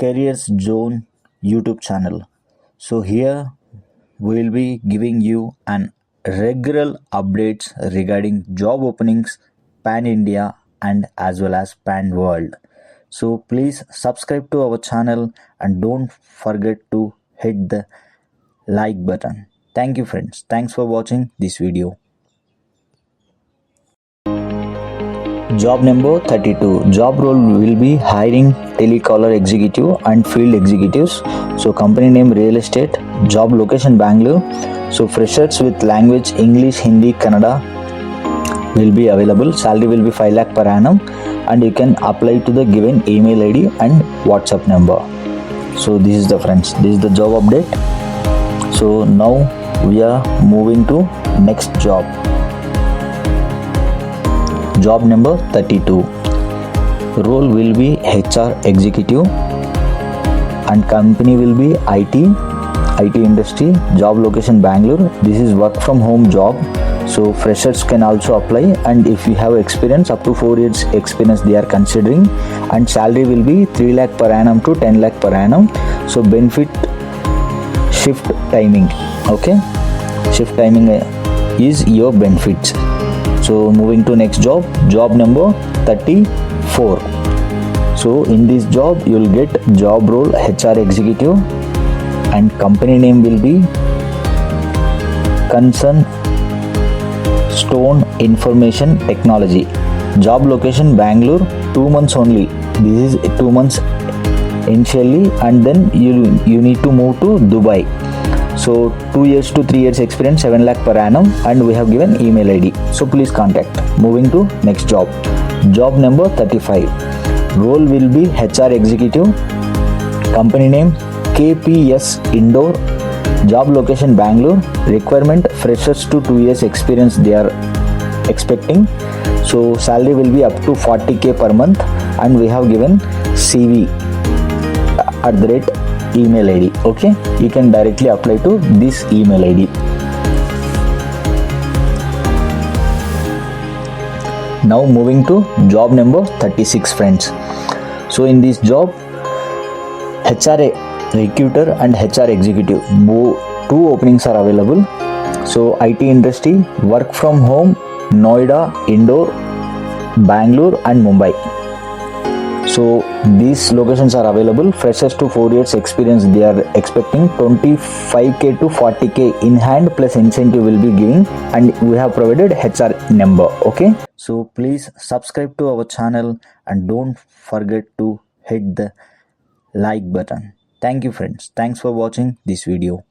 Careers Zone YouTube channel. So here we will be giving you an regular updates regarding job openings pan India and as well as pan world. So please subscribe to our channel and don't forget to hit the like button. Thank you friends. Thanks for watching this video. Job number 32. Job role will be hiring telecaller executive and field executives. So company name real estate. Job location Bangalore. So freshers with language English, Hindi, Kannada will be available. Salary will be 5 lakh per annum and you can apply to the given email ID and WhatsApp number. So this is the friends. This is the job update. So now we are moving to next job. Job number 32. Role will be HR executive and company will be IT industry. Job location Bangalore. This is work from home job. So freshers can also apply, and if you have experience up to 4 years experience they are considering, and salary will be 3 lakh per annum to 10 lakh per annum. So benefit shift timing. Okay, shift timing is your benefits. So moving to next job, job number 34. So in this job you will get job role HR executive and company name will be Concern Stone Information Technology. Job location Bangalore. 2 months only. This is 2 months initially and then you need to move to Dubai. So 2 years to 3 years experience, 7 lakh per annum, and we have given email ID. So please contact. Moving to next job. Job number 35. Role will be HR executive. Company name KPS Indoor. Job location Bangalore. Requirement freshers to 2 years experience they are expecting. So salary will be up to 40k per month and we have given CV at the rate email ID. Okay, you can directly apply to this email ID. Now moving to job number 36 friends. So in this job HR recruiter and HR executive, two openings are available. So IT industry, work from home Noida, Indore, Bangalore and Mumbai. So these locations are available. Freshers to 4 years experience they are expecting. 25k to 40k in hand plus incentive will be giving, and we have provided HR number. Okay, so please subscribe to our channel and don't forget to hit the like button. Thank you friends. Thanks for watching this video.